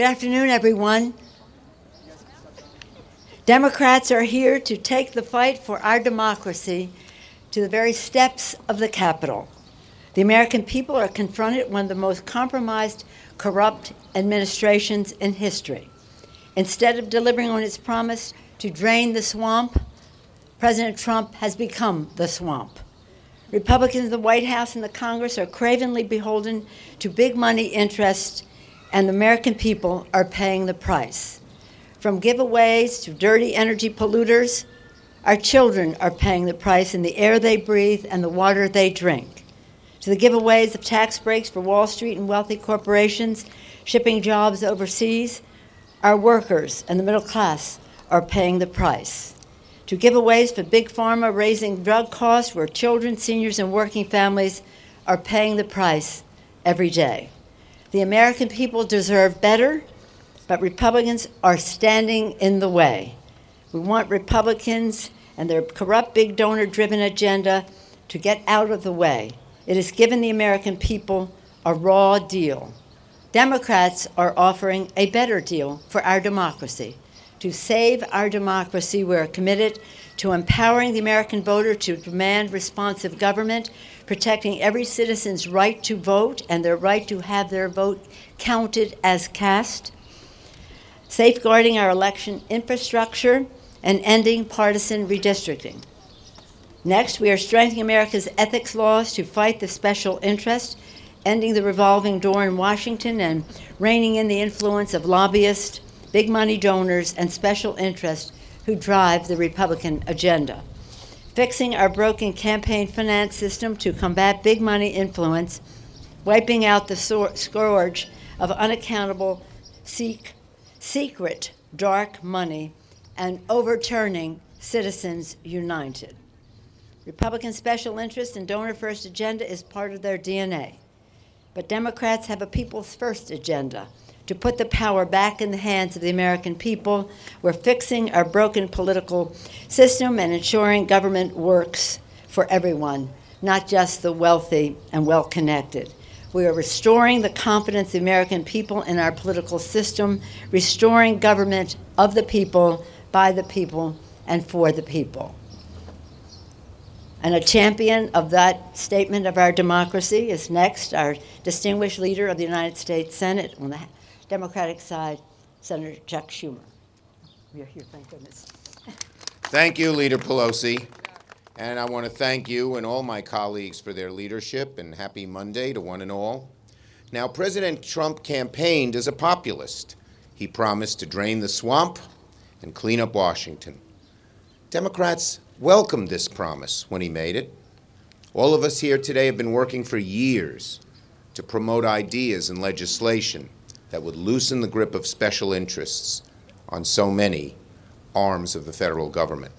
Good afternoon, everyone. Democrats are here to take the fight for our democracy to the very steps of the Capitol. The American people are confronted with one of the most compromised, corrupt administrations in history. Instead of delivering on its promise to drain the swamp, President Trump has become the swamp. Republicans in the White House and the Congress are cravenly beholden to big money interests, and the American people are paying the price. From giveaways to dirty energy polluters, our children are paying the price in the air they breathe and the water they drink. To the giveaways of tax breaks for Wall Street and wealthy corporations shipping jobs overseas, our workers and the middle class are paying the price. To giveaways for big pharma raising drug costs where children, seniors, and working families are paying the price every day. The American people deserve better, but Republicans are standing in the way. We want Republicans and their corrupt, big donor-driven agenda to get out of the way. It has given the American people a raw deal. Democrats are offering a better deal for our democracy. To save our democracy, we're committed to empowering the American voter to demand responsive government, protecting every citizen's right to vote and their right to have their vote counted as cast, safeguarding our election infrastructure, and ending partisan redistricting. Next, we are strengthening America's ethics laws to fight the special interest, ending the revolving door in Washington, and reining in the influence of lobbyists, big money donors, and special interests who drive the Republican agenda. Fixing our broken campaign finance system to combat big money influence, wiping out the scourge of unaccountable, secret, dark money, and overturning Citizens United. Republican special interest and donor-first agenda is part of their DNA. But Democrats have a people's-first agenda, to put the power back in the hands of the American people. We're fixing our broken political system and ensuring government works for everyone, not just the wealthy and well-connected. We are restoring the confidence of the American people in our political system, restoring government of the people, by the people, and for the people. And a champion of that statement of our democracy is next our distinguished leader of the United States Senate on the Democratic side, Senator Chuck Schumer. You're here, thank goodness. Thank you, Leader Pelosi. And I want to thank you and all my colleagues for their leadership, and happy Monday to one and all. Now, President Trump campaigned as a populist. He promised to drain the swamp and clean up Washington. Democrats welcomed this promise when he made it. All of us here today have been working for years to promote ideas and legislation that would loosen the grip of special interests on so many arms of the federal government.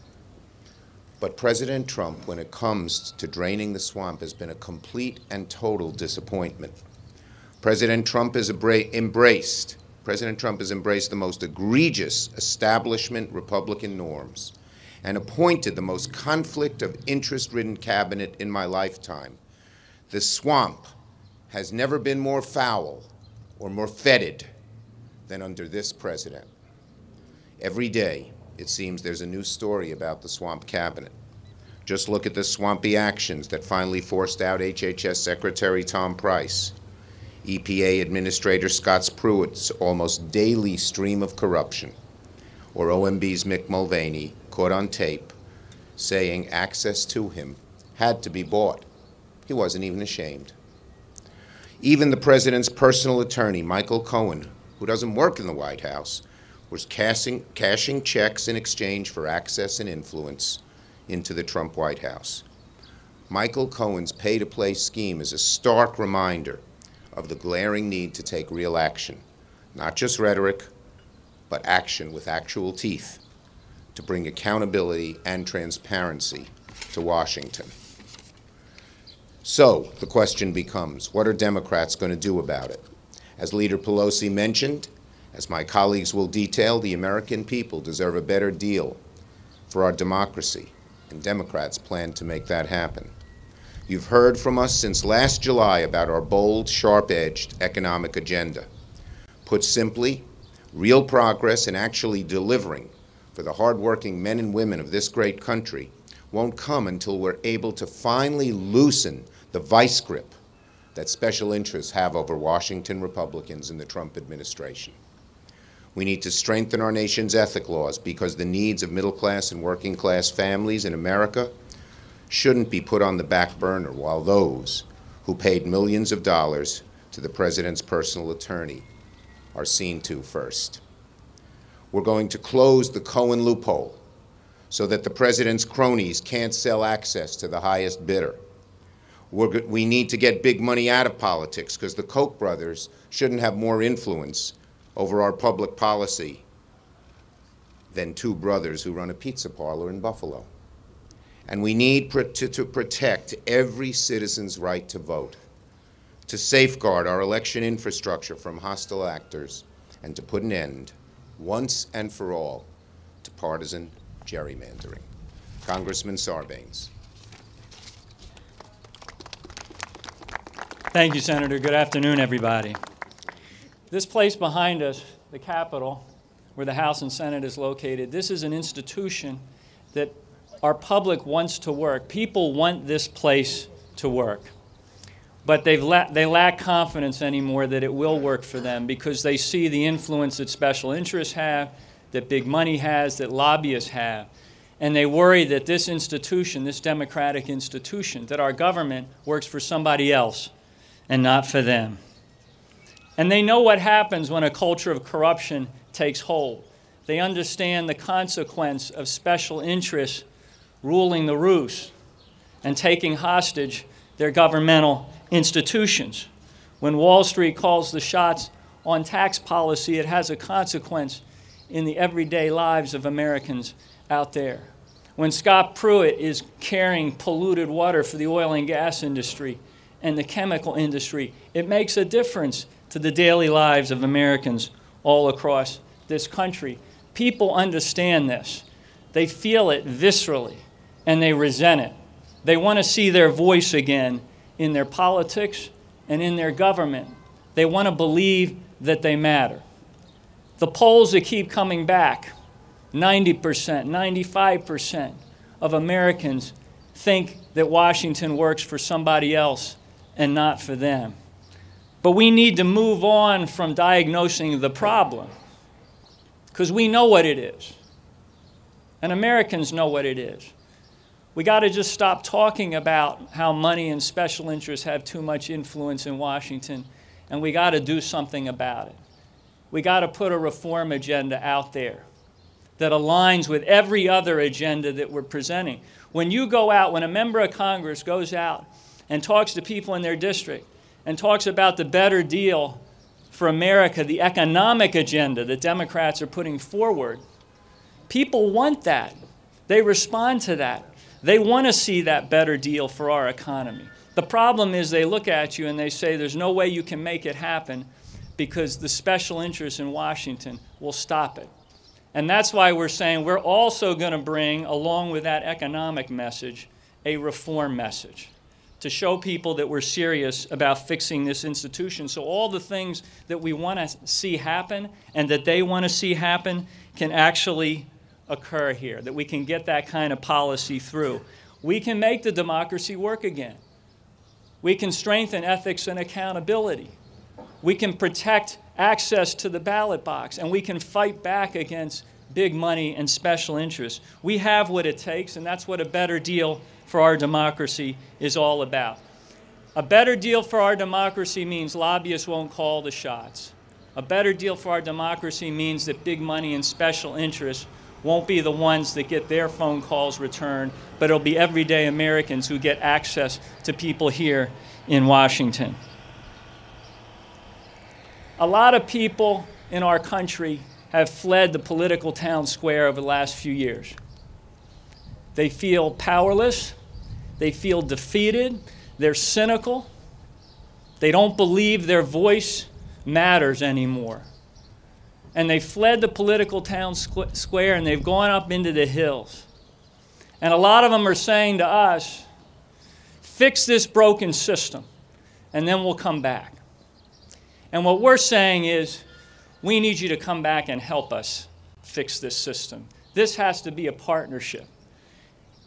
But President Trump, when it comes to draining the swamp, has been a complete and total disappointment. President Trump has embraced the most egregious establishment Republican norms and appointed the most conflict of interest-ridden cabinet in my lifetime. The swamp has never been more foul or more fetid than under this president. Every day, it seems there's a new story about the swamp cabinet. Just look at the swampy actions that finally forced out HHS Secretary Tom Price, EPA Administrator Scott Pruitt's almost daily stream of corruption, or OMB's Mick Mulvaney, caught on tape, saying access to him had to be bought. He wasn't even ashamed. Even the president's personal attorney, Michael Cohen, who doesn't work in the White House, was cashing checks in exchange for access and influence into the Trump White House. Michael Cohen's pay-to-play scheme is a stark reminder of the glaring need to take real action, not just rhetoric, but action with actual teeth, to bring accountability and transparency to Washington. So the question becomes, what are Democrats going to do about it? As Leader Pelosi mentioned, as my colleagues will detail, the American people deserve a better deal for our democracy, and Democrats plan to make that happen. You've heard from us since last July about our bold, sharp-edged economic agenda. Put simply, real progress in actually delivering for the hardworking men and women of this great country won't come until we're able to finally loosen the vice grip that special interests have over Washington Republicans in the Trump administration. We need to strengthen our nation's ethic laws because the needs of middle-class and working-class families in America shouldn't be put on the back burner while those who paid millions of dollars to the president's personal attorney are seen to first. We're going to close the Cohen loophole so that the president's cronies can't sell access to the highest bidder. We need to get big money out of politics because the Koch brothers shouldn't have more influence over our public policy than two brothers who run a pizza parlor in Buffalo. And we need to protect every citizen's right to vote, to safeguard our election infrastructure from hostile actors, and to put an end, once and for all, to partisan gerrymandering. Congressman Sarbanes. Thank you, Senator. Good afternoon, everybody. This place behind us, the Capitol, where the House and Senate is located, this is an institution that our public wants to work. People want this place to work. But they lack confidence anymore that it will work for them because they see the influence that special interests have, that big money has, that lobbyists have. And they worry that this institution, this democratic institution, that our government works for somebody else and not for them. And they know what happens when a culture of corruption takes hold. They understand the consequence of special interests ruling the roost and taking hostage their governmental institutions. When Wall Street calls the shots on tax policy, it has a consequence in the everyday lives of Americans out there. When Scott Pruitt is carrying polluted water for the oil and gas industry and the chemical industry, it makes a difference to the daily lives of Americans all across this country. People understand this. They feel it viscerally, and they resent it. They want to see their voice again in their politics and in their government. They want to believe that they matter. The polls that keep coming back, 90%, 95% of Americans think that Washington works for somebody else and not for them. But we need to move on from diagnosing the problem because we know what it is. And Americans know what it is. We got to just stop talking about how money and special interests have too much influence in Washington, and we got to do something about it. We got to put a reform agenda out there that aligns with every other agenda that we're presenting. When you go out, when a member of Congress goes out and talks to people in their district and talks about the better deal for America, the economic agenda that Democrats are putting forward, people want that. They respond to that. They want to see that better deal for our economy. The problem is they look at you and they say there's no way you can make it happen because the special interests in Washington will stop it. And that's why we're saying we're also going to bring, along with that economic message, a reform message to show people that we're serious about fixing this institution. So all the things that we want to see happen and that they want to see happen can actually occur here, that we can get that kind of policy through. we can make the democracy work again. We can strengthen ethics and accountability. We can protect access to the ballot box, and we can fight back against big money and special interests. We have what it takes, and that's what a better deal for our democracy is all about. A better deal for our democracy means lobbyists won't call the shots. A better deal for our democracy means that big money and special interests won't be the ones that get their phone calls returned, but it'll be everyday Americans who get access to people here in Washington. A lot of people in our country have fled the political town square over the last few years. They feel powerless, they feel defeated, they're cynical, they don't believe their voice matters anymore. And they fled the political town square and they've gone up into the hills. And a lot of them are saying to us, fix this broken system and then we'll come back. And what we're saying is, we need you to come back and help us fix this system. This has to be a partnership.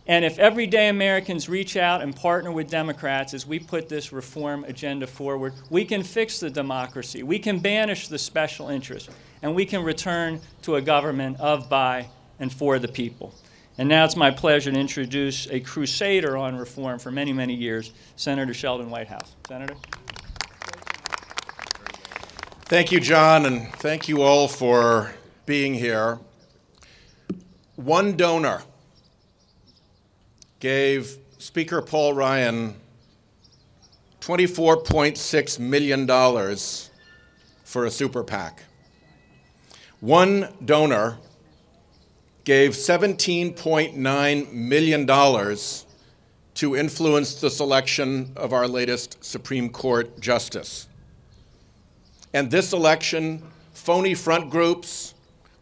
And if everyday Americans reach out and partner with Democrats as we put this reform agenda forward, we can fix the democracy, we can banish the special interests, and we can return to a government of, by, and for the people. And now it's my pleasure to introduce a crusader on reform for many, many years, Senator Sheldon Whitehouse. Senator? Thank you, John, and thank you all for being here. One donor gave Speaker Paul Ryan $24.6 million for a super PAC. One donor gave $17.9 million to influence the selection of our latest Supreme Court justice. And this election, phony front groups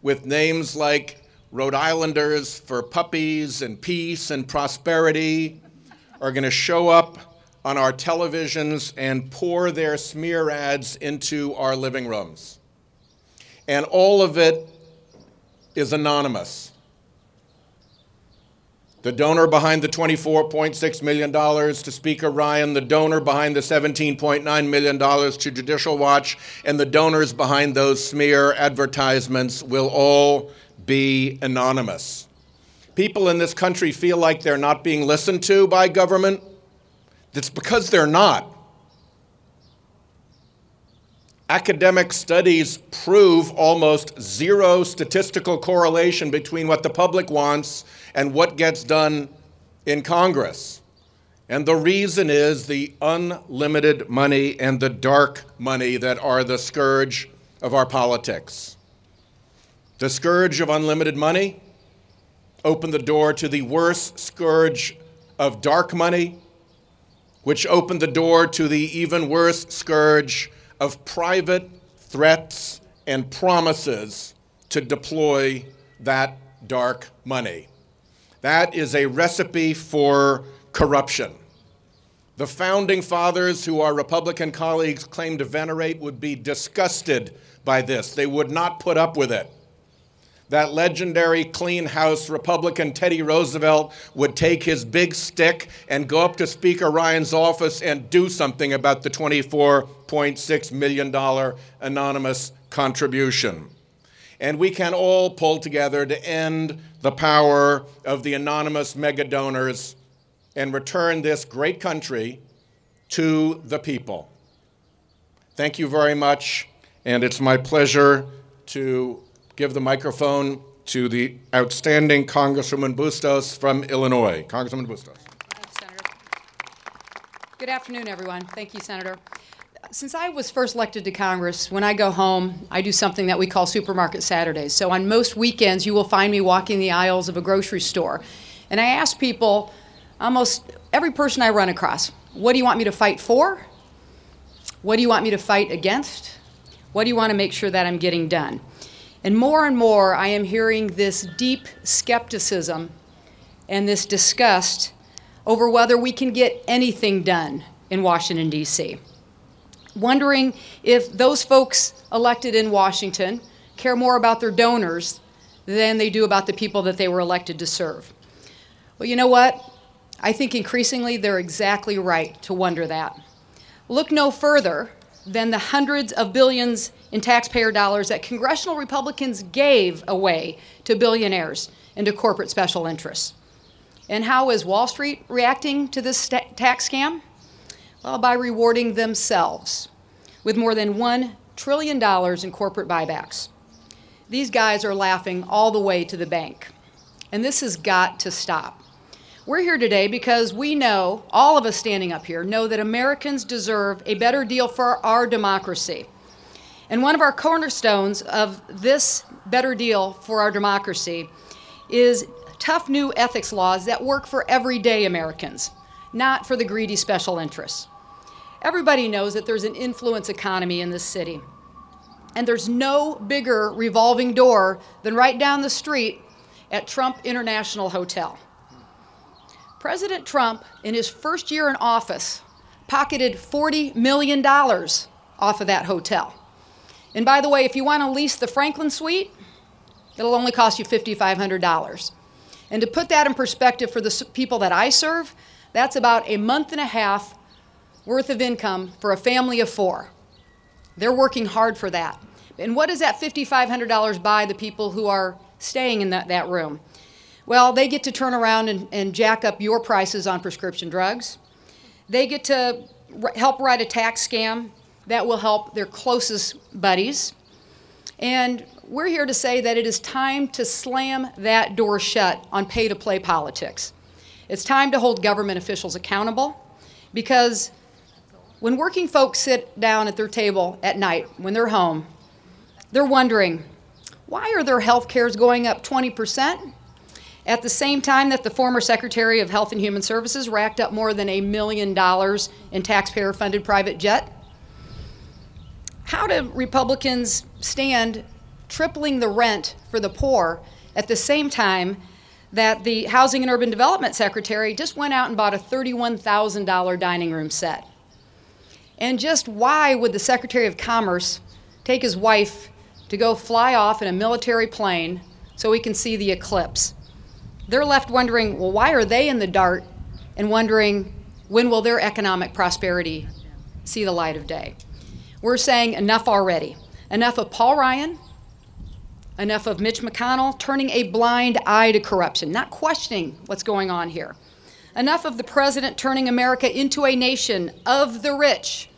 with names like Rhode Islanders for Puppies and Peace and Prosperity are going to show up on our televisions and pour their smear ads into our living rooms. And all of it is anonymous. The donor behind the $24.6 million to Speaker Ryan, the donor behind the $17.9 million to Judicial Watch, and the donors behind those smear advertisements will all be anonymous. People in this country feel like they're not being listened to by government. It's because they're not. Academic studies prove almost zero statistical correlation between what the public wants and what gets done in Congress. And the reason is the unlimited money and the dark money that are the scourge of our politics. The scourge of unlimited money opened the door to the worst scourge of dark money, which opened the door to the even worse scourge of private threats and promises to deploy that dark money. That is a recipe for corruption. The founding fathers, who our Republican colleagues claim to venerate, would be disgusted by this. They would not put up with it. That legendary clean house Republican Teddy Roosevelt would take his big stick and go up to Speaker Ryan's office and do something about the $24.6 million anonymous contribution. And we can all pull together to end the power of the anonymous mega donors and return this great country to the people. Thank you very much, and it's my pleasure to give the microphone to the outstanding Congresswoman Bustos from Illinois. Congresswoman Bustos. Thank you, Senator. Good afternoon, everyone. Thank you, Senator. Since I was first elected to Congress, when I go home, I do something that we call Supermarket Saturdays. So on most weekends, you will find me walking the aisles of a grocery store. And I ask people, almost every person I run across, what do you want me to fight for? What do you want me to fight against? What do you want to make sure that I'm getting done? And more, I am hearing this deep skepticism and this disgust over whether we can get anything done in Washington, D.C. Wondering if those folks elected in Washington care more about their donors than they do about the people that they were elected to serve. Well, you know what? I think increasingly they're exactly right to wonder that. Look no further than the hundreds of billions in taxpayer dollars that congressional Republicans gave away to billionaires and to corporate special interests. And how is Wall Street reacting to this tax scam? Well, by rewarding themselves with more than $1 trillion in corporate buybacks. These guys are laughing all the way to the bank. And this has got to stop. We're here today because we know, all of us standing up here, know that Americans deserve a better deal for our democracy. And one of our cornerstones of this better deal for our democracy is tough new ethics laws that work for everyday Americans, not for the greedy special interests. Everybody knows that there's an influence economy in this city. And there's no bigger revolving door than right down the street at Trump International Hotel. President Trump, in his first year in office, pocketed $40 million off of that hotel. And by the way, if you want to lease the Franklin Suite, it'll only cost you $5,500. And to put that in perspective for the people that I serve, that's about a month and a half worth of income for a family of 4. They're working hard for that. And what does that $5,500 buy the people who are staying in that room? Well, they get to turn around and jack up your prices on prescription drugs. They get to help write a tax scam that will help their closest buddies. And we're here to say that it is time to slam that door shut on pay-to-play politics. It's time to hold government officials accountable, because when working folks sit down at their table at night when they're home, they're wondering, why are their health cares going up 20%? At the same time that the former Secretary of Health and Human Services racked up more than $1 million in taxpayer-funded private jet? How do Republicans stand tripling the rent for the poor at the same time that the Housing and Urban Development Secretary just went out and bought a $31,000 dining room set? And just why would the Secretary of Commerce take his wife to go fly off in a military plane so he can see the eclipse? They're left wondering, well, why are they in the dark, and wondering, when will their economic prosperity see the light of day? We're saying enough already. Enough of Paul Ryan, enough of Mitch McConnell turning a blind eye to corruption, not questioning what's going on here. Enough of the president turning America into a nation of the rich,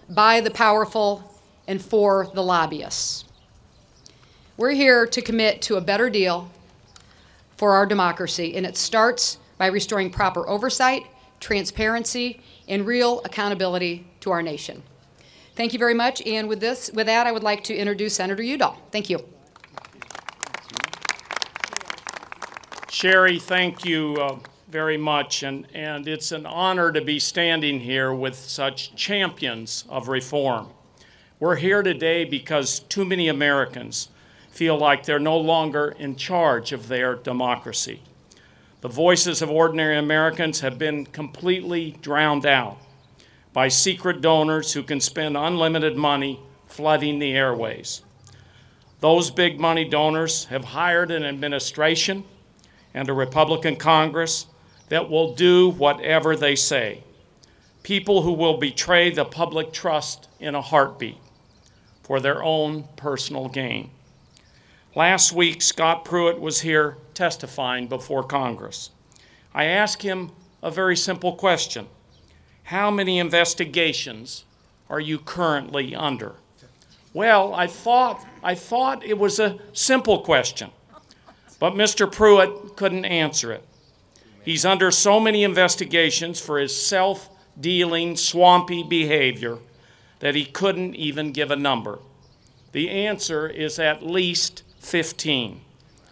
by the powerful, and for the lobbyists. We're here to commit to a better deal for our democracy, and it starts by restoring proper oversight, transparency, and real accountability to our nation. Thank you very much, and with that, I would like to introduce Senator Udall. Thank you. Sherry, thank you very much, and it's an honor to be standing here with such champions of reform. We're here today because too many Americans feel like they're no longer in charge of their democracy. The voices of ordinary Americans have been completely drowned out by secret donors who can spend unlimited money flooding the airways. Those big money donors have hired an administration and a Republican Congress that will do whatever they say. People who will betray the public trust in a heartbeat for their own personal gain. Last week, Scott Pruitt was here testifying before Congress. I asked him a very simple question. How many investigations are you currently under? Well, I thought it was a simple question, but Mr. Pruitt couldn't answer it. He's under so many investigations for his self-dealing, swampy behavior that he couldn't even give a number. The answer is at least 15.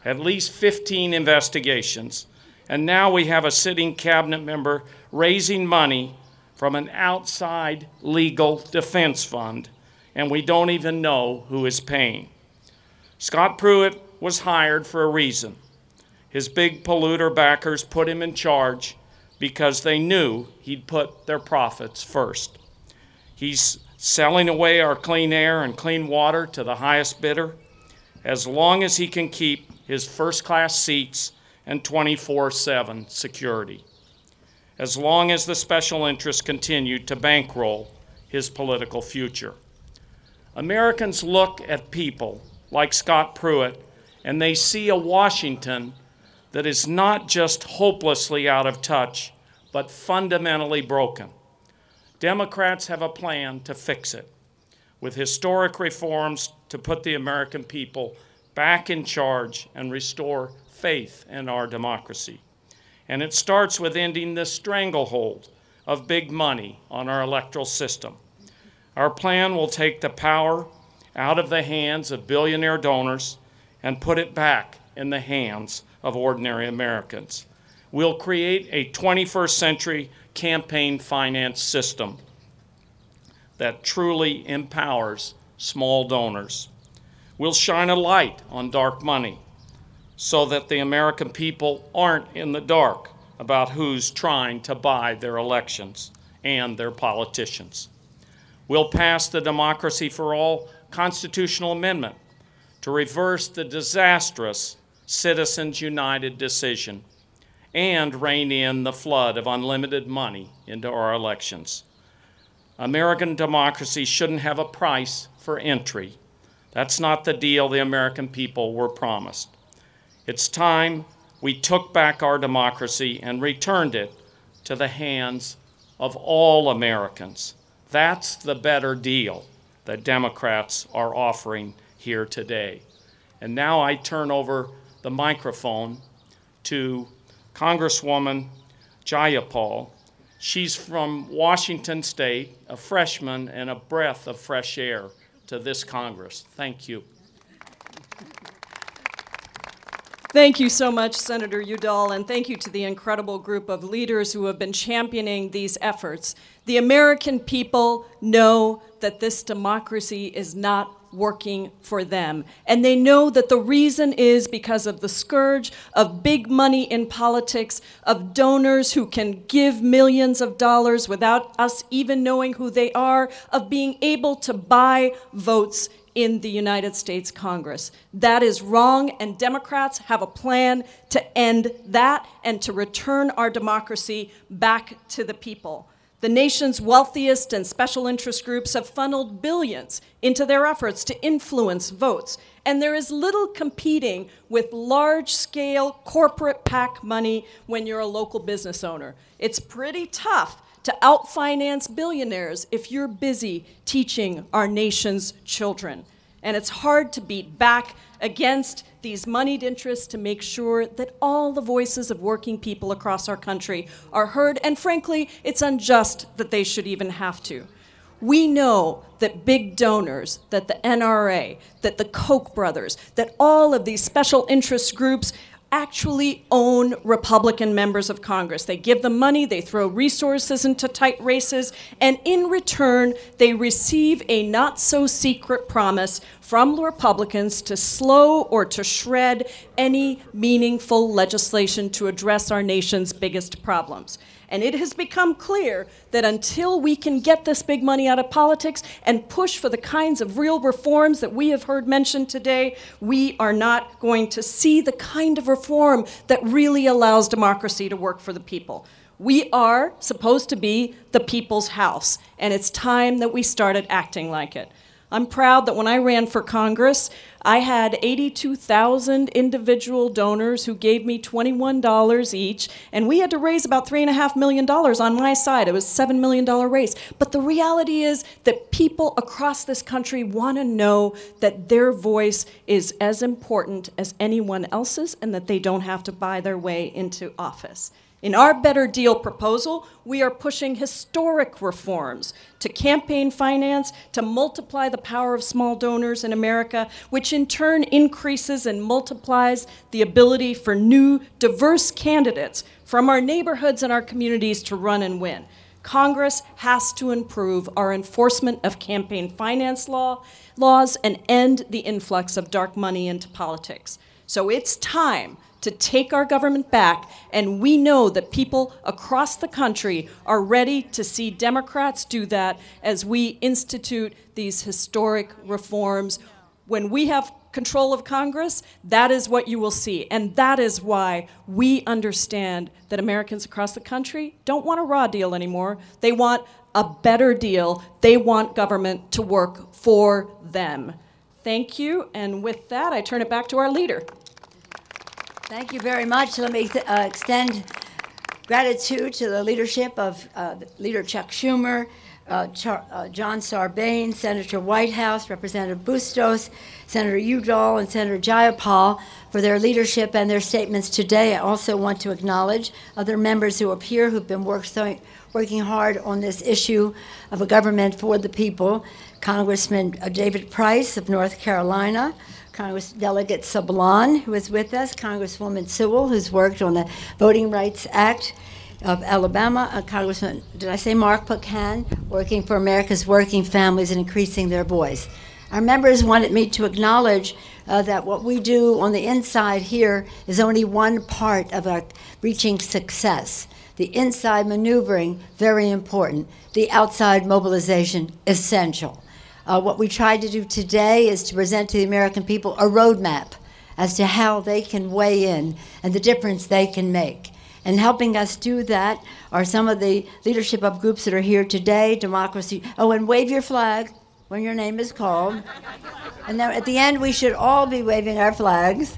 At least 15 investigations. And now we have a sitting cabinet member raising money from an outside legal defense fund, and we don't even know who is paying. Scott Pruitt was hired for a reason. His big polluter backers put him in charge because they knew he'd put their profits first. He's selling away our clean air and clean water to the highest bidder, as long as he can keep his first-class seats and 24/7 security. as long as the special interests continue to bankroll his political future. Americans look at people like Scott Pruitt, and they see a Washington that is not just hopelessly out of touch, but fundamentally broken. Democrats have a plan to fix it, with historic reforms to put the American people back in charge and restore faith in our democracy. And it starts with ending the stranglehold of big money on our electoral system. Our plan will take the power out of the hands of billionaire donors and put it back in the hands of ordinary Americans. We'll create a 21st century campaign finance system that truly empowers small donors. We'll shine a light on dark money so that the American people aren't in the dark about who's trying to buy their elections and their politicians. We'll pass the Democracy for All constitutional amendment to reverse the disastrous Citizens United decision and rein in the flood of unlimited money into our elections. American democracy shouldn't have a price for entry. That's not the deal the American people were promised. It's time we took back our democracy and returned it to the hands of all Americans. That's the better deal that Democrats are offering here today. And now I turn over the microphone to Congresswoman Jayapal. She's from Washington State, a freshman and a breath of fresh air to this Congress. Thank you. Thank you so much, Senator Udall, and thank you to the incredible group of leaders who have been championing these efforts. The American people know that this democracy is not working for them, and they know that the reason is because of the scourge of big money in politics, of donors who can give millions of dollars without us even knowing who they are, of being able to buy votes in the United States Congress. That is wrong, and Democrats have a plan to end that and to return our democracy back to the people. The nation's wealthiest and special interest groups have funneled billions into their efforts to influence votes, and there is little competing with large-scale corporate PAC money when you're a local business owner. It's pretty tough to outfinance billionaires if you're busy teaching our nation's children. And it's hard to beat back against these moneyed interests to make sure that all the voices of working people across our country are heard, and frankly, it's unjust that they should even have to. We know that big donors, that the NRA, that the Koch brothers, that all of these special interest groups actually own Republican members of Congress. They give them money, they throw resources into tight races, and in return, they receive a not-so-secret promise from Republicans to slow or to shred any meaningful legislation to address our nation's biggest problems. And it has become clear that until we can get this big money out of politics and push for the kinds of real reforms that we have heard mentioned today, we are not going to see the kind of reform that really allows democracy to work for the people. We are supposed to be the people's house, and it's time that we started acting like it. I'm proud that when I ran for Congress, I had 82,000 individual donors who gave me $21 each, and we had to raise about $3.5 million on my side. It was a $7 million race. But the reality is that people across this country want to know that their voice is as important as anyone else's and that they don't have to buy their way into office. In our Better Deal proposal, we are pushing historic reforms to campaign finance, to multiply the power of small donors in America, which in turn increases and multiplies the ability for new, diverse candidates from our neighborhoods and our communities to run and win. Congress has to improve our enforcement of campaign finance laws and end the influx of dark money into politics. So it's time to take our government back, and we know that people across the country are ready to see Democrats do that as we institute these historic reforms. When we have control of Congress, that is what you will see. And that is why we understand that Americans across the country don't want a raw deal anymore. They want a better deal. They want government to work for them. Thank you. And with that, I turn it back to our leader. Thank you very much. Let me extend gratitude to the leadership of Leader Chuck Schumer, John Sarbanes, Senator Whitehouse, Representative Bustos, Senator Udall, and Senator Jayapal for their leadership and their statements today. I also want to acknowledge other members who appear who've been working hard on this issue of a government for the people. Congressman David Price of North Carolina, Congress Delegate Sablan, who is with us, Congresswoman Sewell, who's worked on the Voting Rights Act of Alabama, Congressman, did I say Mark Pocan, working for America's working families and increasing their voice. Our members wanted me to acknowledge that what we do on the inside here is only one part of our reaching success. The inside maneuvering, very important. The outside mobilization, essential. What we tried to do today is to present to the American people a roadmap as to how they can weigh in and the difference they can make. And helping us do that are some of the leadership of groups that are here today, Democracy. Oh, and wave your flag when your name is called. And then at the end, we should all be waving our flags.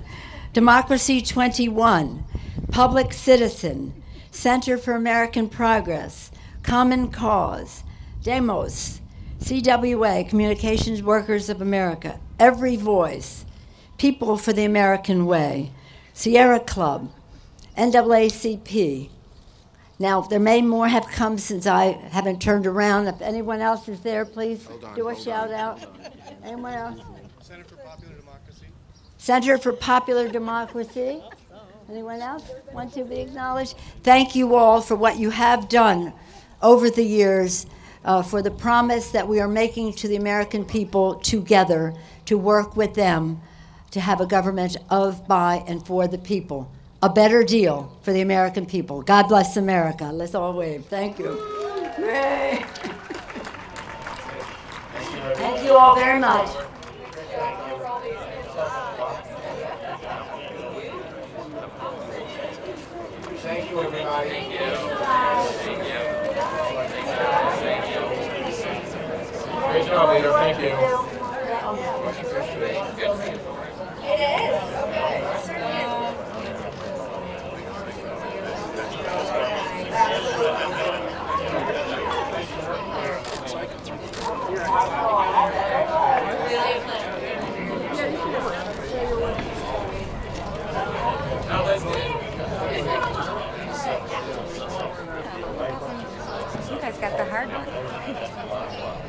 Democracy 21, Public Citizen, Center for American Progress, Common Cause, Demos, CWA, Communications Workers of America, Every Voice, People for the American Way, Sierra Club, NAACP. Now, there may more have come since I haven't turned around. If anyone else is there, please do a shout out. Anyone else? Center for Popular Democracy. Center for Popular Democracy. Anyone else want to be acknowledged? Thank you all for what you have done over the years, for the promise that we are making to the American people together to work with them to have a government of, by, and for the people. A better deal for the American people. God bless America. Let's all wave. Thank you. Yay. Thank you all very much. Thank you, everybody. Thank you. Great job, Leader. Thank you. It is. You guys got the hard one.